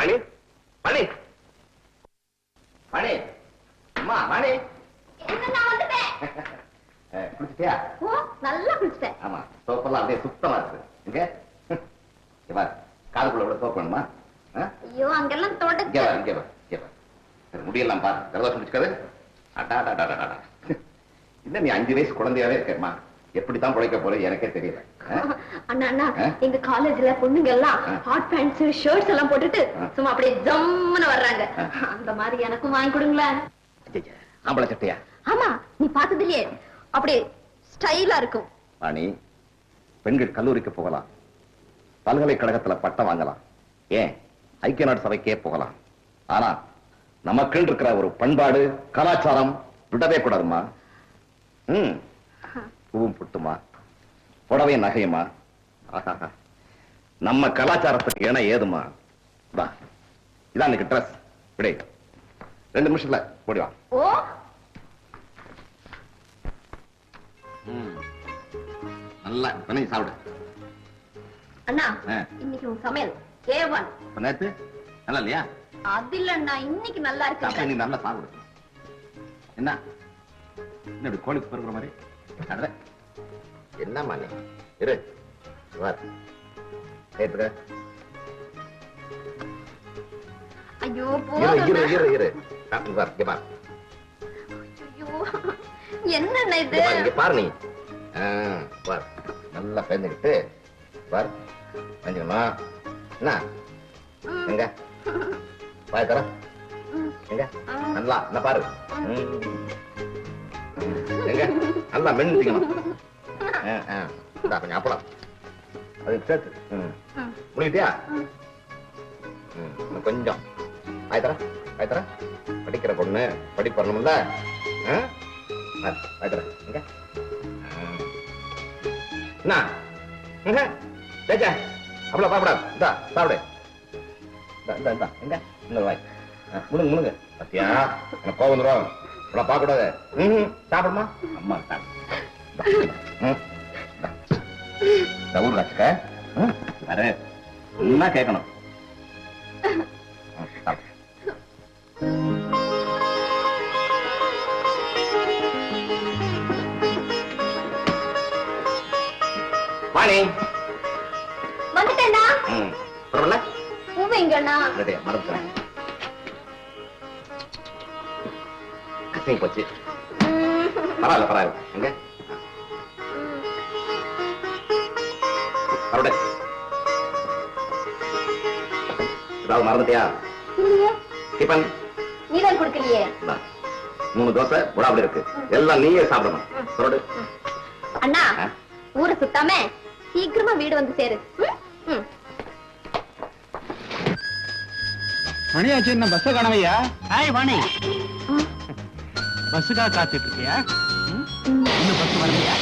மணி மணி மணி அம்மா மணி குளிச்சிட்டியா? நல்லா குளிச்சிட்டேன். ஆமா, சோப்பெல்லாம் அப்படியே சுத்தமா இருக்கு. இங்க காதுக்குள்ள எவ்வளவு சோப்பு வேணுமா? ஐயோ, அங்கெல்லாம் தொடக்க முடியெல்லாம் பாரு, ஜலதோஷம் பிடிக்காது. இன்னும் நீ 5 வயசு குழந்தையாவே இருக்கேம்மா. எப்படித்தான் பிழைக்க போறது எனக்கே தெரியல. அண்ணா அண்ணா, எங்க காலேஜ்ல பொண்ணுங்க எல்லாம் ஹாட் பேண்ட்ஸ் ஷர்ட்ஸ் எல்லாம் போட்டுட்டு சும்மா அப்படியே ஜம்முன்னு வர்றாங்க. அந்த மாதிரி எனக்கும் வாங்கி கொடுங்களேன். ஆம்பளை சட்டையா? ஆமா, நீ பார்த்தது இல்லையே, அப்படியே ஸ்டைலா இருக்கும். ராணி, பெண்கள் கல்லூரிக்கு போகலாம், பல்கலைக்கழகத்துல பட்டம் வாங்கலாம், ஏன் ஐக்கிய நாடு சபைக்கே போகலாம். ஆனா நமக்குன்னு இருக்கிற ஒரு பண்பாடு கலாச்சாரம் விடவே கூடாதுமா. பூவும் புட்டுமா, புடவை நகையுமா, நம்ம கலாச்சாரத்துக்கு ஏன ஏதுமா. இதான் இன்னைக்கு ட்ரெஸ். விடை 2 நிமிஷத்துல போடுவா. ஓ, நல்லா பண்ணி சாப்பிடு. அண்ணா, இன்னைக்கு உன் சமையல் A1. நேத்து நல்லா இல்லையா? அது இல்லண்ணா, இன்னைக்கு நல்லா இருக்கு. நீ நல்லா சாப்பிடு. என்ன இப்படி கோழிக்கு பெருக்கிற மாதிரி என்னம்மா நீ? இரு ஐயோ, என்ன இது? பாரு, நீ நல்லா பேர்ந்துக்கிட்டு பாரு. என்ன எங்க பாய் தர எங்க நல்லா என்ன பாரு. எங்க நல்லா மென்னுக்கணும். கொஞ்சம் அப்பளம் அது சேர்த்து முடிக்கிட்டியா? கொஞ்சம் ஆயத்தர ஆயத்தர. படிக்கிற பொண்ணு படிப்பறணும்ல. ஆயத்தர எங்க என்ன சேச்சா அப்பளம் பாப்படாது. இந்தா சாப்பிடு. எங்க இன்னொரு வாய் முழுங்க முழுங்க. பத்தியா எனக்கு கோவம் வந்துடும். இவ்வளவு பார்க்க கூடாது. சாப்பிடுமா? அம்மா ஊர் வச்சுக்க வேற என்ன கேட்கணும். வாணி வந்துட்டேன்னா பரவாயில்ல. பூவைங்கண்ணா மறந்துட்டேன். கசை போச்சு. பரவாயில்ல பரவாயில்ல. எங்க பரவாயில்ல. ஏதாவது மறந்துட்டியா? டிபன் நீதான் கொடுக்கலையே. 3 தோசை புடாபடி இருக்கு. எல்லாம் நீயே சாப்பிடணும். பரவாயில்ல. அண்ணா, ஊரை சுத்தாம சீக்கிரமா வீடு வந்து சேரு. மணியாச்சு, என்ன பஸ்ஸ காணவையா? ஹாய் வாணி, பஸ்ஸுக்காக காத்துட்டு இருக்கியா? இன்னும் பஸ் வரலையா?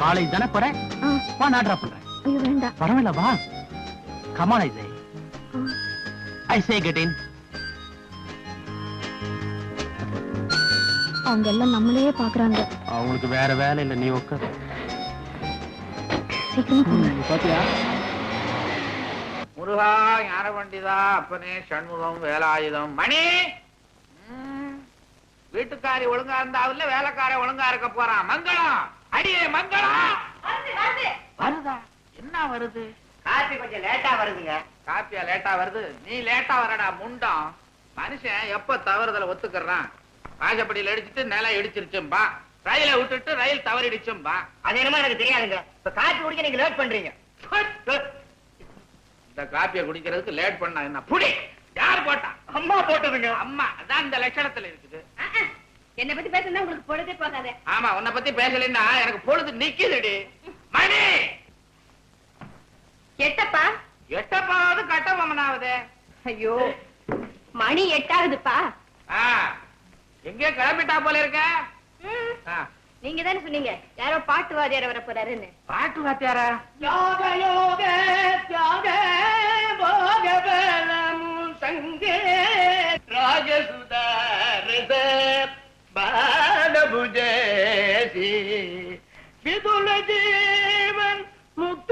காலேஜ் தானே போறேன். வா, நான் டிராப் பண்றேன். ஐயோ வேண்டாம். பரவாயில்ல வா. Come on, I say get in. அவங்க எல்லாம் நம்மளையே பாக்குறாங்க. அவங்களுக்கு வேற வேலை இல்ல, நீ உட்கார். பாத்தியா? முருகா ஞான பண்டிதா அப்பனே சண்முகம் வேலாயுதம். மணி வீட்டுக்காரி ஒழுங்கா இருந்தாவில்ல, வேலைக்கார ஒழுங்கா இருக்க போறான். மங்களம் அடியே மங்களம். வருதா? என்ன வருது? காப்பி கொஞ்சம் லேட்டா வருதுங்க. காப்பியா லேட்டா வருது? நீ லேட்டா வரடா முண்டம். மனுஷன் எப்ப தவறுதல ஒத்துக்கிறான்? வாசப்படியில் அடிச்சுட்டு நிலம் இடிச்சிருச்சும்பா, ரயில விட்டுட்டு ரயில் தவறிடுச்சும்பா. அது என்னமோ எனக்கு தெரியாதுங்க. இப்ப காப்பி குடிக்க நீங்க லேட் பண்றீங்க. இந்த காப்பியை குடிக்கிறதுக்கு லேட் பண்ணா என்ன? புடி. யார் போட்டா? அம்மா போட்டதுங்க. அம்மா அதான் இந்த லட்சணத்துல இருக்குது. என்ன பத்தி பேசுனா உங்களுக்கு பொழுதே போகாது. ஆமா, உன்னை பத்தி பேசலைன்னா எனக்கு பொழுது நிக்குதுடி. மணி எட்டப்பா. எட்டப்பாவது கட்டபொம்மனாவது. ஐயோ, மணி 8 ஆகுதுப்பா. எங்கே கிளம்பிட்டா போல இருக்க? நீங்க தானே சொன்னீங்க யாரோ பாட்டு வாத்தியார வர போறாருன்னு. பாட்டு வாத்தியாரா? யோக யோக யோக போக பலமும் சங்கே ராஜசுதாரத பாலபுஜேசி விதுல ஜீவன் முக்த.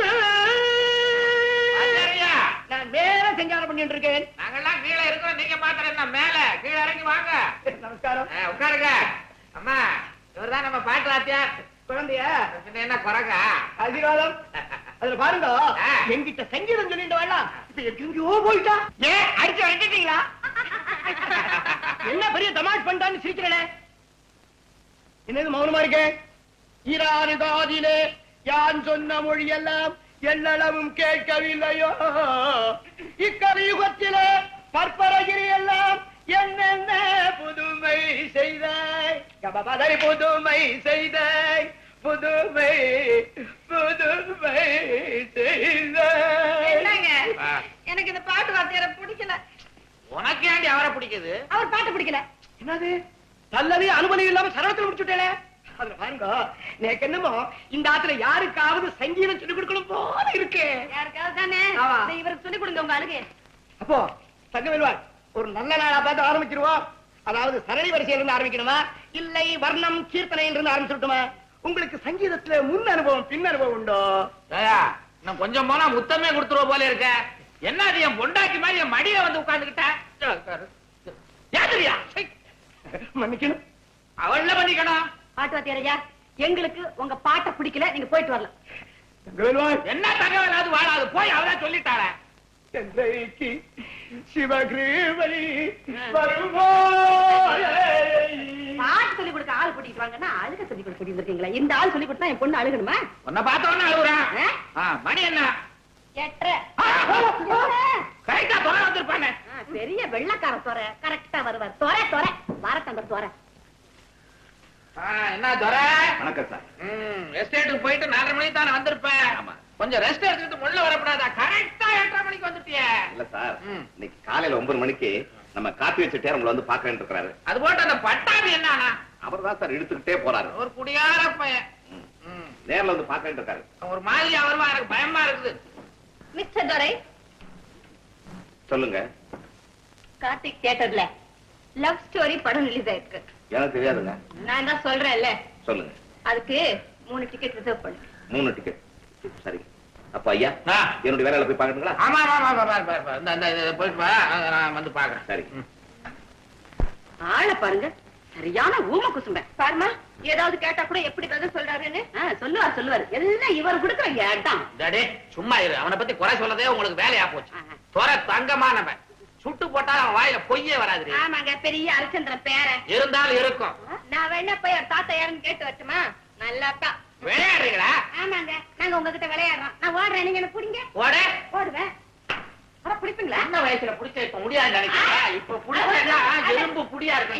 நான் வேற செஞ்சாலும் பண்ணிட்டு இருக்கேன். நாங்கெல்லாம் கீழே இருக்கோம், நீங்க மாத்திரம் என்ன மேல? கீழே இறங்கி வாங்க. நமஸ்காரம். உட்காருங்க. அம்மா, இவர்தான் நம்ம பாட்டு வாத்தியார். குழந்தையா? பின்ன என்ன குறைங்க? ஆசீர்வாதம். அதுல பாருங்க, என்கிட்ட சங்கீதம் சொல்லிட்டு வரலாம். இப்ப எங்கேயோ போயிட்டா. ஏன் அடிச்சு அடிச்சிட்டீங்களா? என்ன பெரிய தமாஷ் பண்ணிட்டான்னு சிரிக்கிறே. என்னது மௌனமா இருக்கேன்? ஈராறு காதிலே யான் சொன்ன மொழியெல்லாம் எல்லளவும் கேட்கவில்லையோ. இக்கலியுகத்திலே பற்பரகிரி எல்லாம் என்னென்ன புதுமை செய்தாய், கபபதரி புதுமை செய்தாய், புதுமை புதுமை செய்தாய். எனக்கு இந்த பாட்டு வாத்தியார பிடிக்கல. உனக்கு ஏண்டி அவரை பிடிக்குது? அவர் பாட்டு பிடிக்கல. என்னது நல்லதே அனுமதி இல்லாம சரவத்தில் முடிச்சுட்டே. அதுல பாருங்க, எனக்கு என்னமோ இந்த ஆத்துல யாருக்காவது சங்கீதம் சொல்லிக் கொடுக்கணும் போல இருக்கு. யாருக்காவது தானே? ஆமா. இவருக்கு சொல்லி கொடுங்க உங்க அழுகை. அப்போ தங்கவேல்வாள், ஒரு நல்ல நாளா பார்த்து ஆரம்பிச்சிருவோம். அதாவது சரளி வரிசையில இருந்து ஆரம்பிக்கணுமா, இல்லை வர்ணம் கீர்த்தனையில இருந்து ஆரம்பிச்சுட்டுமா? உங்களுக்கு சங்கீதத்துல முன் அனுபவம் பின் அனுபவம் உண்டோ? இன்னும் கொஞ்சம் போனா முத்தமே கொடுத்துருவ போல இருக்க. என்ன அது என் பொண்டாக்கி மாதிரி என் மடியில வந்து உட்கார்ந்துகிட்ட? மன்னிக்கணும். அவள்ல பண்ணிக்கணும். பாட்டு வாத்தியாரையா, எங்களுக்கு உங்க பாட்டை பிடிக்கல, நீங்க போயிட்டு வரலாம். தங்கவேல்வாள், என்ன தகவல் அது வாழாது, போய் அவதான் சொல்லிட்டார. என்றைக்கு சிவகிருபை வருமோ. பாட்டு சொல்லி கொடுக்க ஆள் கூட்டிட்டு வாங்கன்னா அழுக சொல்லி கொடுக்க இருக்கீங்களா? இந்த ஆள் சொல்லி கொடுத்தா என் பொண்ணு அழுகணுமா? உன்னை பார்த்தவொன்னு அழுகுறான். மணி என்ன? 8:30. கரெக்டா தொலை வந்திருப்பானே. பெரிய வெள்ளக்கார தொர கரெக்டா வருவார். தொர தொர வரத்தந்த தொர. என்ன துரை? வணக்கம் சார். எஸ்டேட்டுக்கு போயிட்டு 4:30 மணிக்கு தானே வந்திருப்பேன். ஆமா. கொஞ்சம் ரெஸ்ட் எடுத்துட்டு முள்ள வரப்படாதா? கரெக்டா 8:30 மணிக்கு வந்துட்டியே. இல்ல சார், இன்னைக்கு காலையில 9 மணிக்கு நம்ம காப்பி வச்ச டேர் உங்களை வந்து பாக்க இருக்கிறாரு. அது போட்டு அந்த பட்டாபி என்னன்னா அவர் தான் சார் இழுத்துக்கிட்டே போறாரு. ஒரு குடியார பையன். நேர்ல வந்து பாக்க இருக்காரு. ஒரு மாதிரி அவருமா எனக்கு பயமா இருக்குது. மிஸ்டர் துரை, சொல்லுங்க. கார்த்திக் தியேட்டர்ல லவ் ஸ்டோரி படம் ரிலீஸ் ஆயிருக்கு. எனக்கு தெரியாதுங்க. நான் தான் சொல்றேன்ல, சொல்லுங்க. அதுக்கு 3 டிக்கெட் ரிசர்வ் பண்ணு. 3 டிக்கெட். சரி. அப்ப ஐயா, ஆ. என்னுடைய வேலையில போய் பாக்கணுங்களா? ஆமா ஆமா ஆமா பாரு. இந்த போயிட்டு வா, நான் வந்து பாக்குறேன். சரி. ஆள பாருங்க, சரியான ஊம குசும்ப. பாருமா, ஏதாவது கேட்டா கூட எப்படி பதில் சொல்றாருன்னு சொல்லுவார். எல்லாம் இவர் கொடுக்குற ஏட்டான். டேடி சும்மா இரு. அவனை பத்தி குறை சொல்லதே உங்களுக்கு வேலையா போச்சு. துறை தங்கமானவன். சுட்டு போட்டாலும் அவன் வாயில பொய்யே வராது. ஆமாங்க, பெரிய அரிச்சந்திரன் பேரன். இருந்தாலும் இருக்கும். நான் வேணா போய் அவர் தாத்தா யாருன்னு கேட்டு வரட்டுமா? நல்லாத்தான். விளையாடுறீங்களா? ஆமாங்க, நாங்க உங்ககிட்ட விளையாடுறோம். நான் ஓடுறேன், நீங்க என்ன புடிங்க. ஓடுவேன். அட பிடிப்பீங்களா? சின்ன வயசுல புடிச்ச இப்ப முடியாது நினைக்கிறேன். இப்ப புடிச்சா எலும்பு புடியா இருக்கு.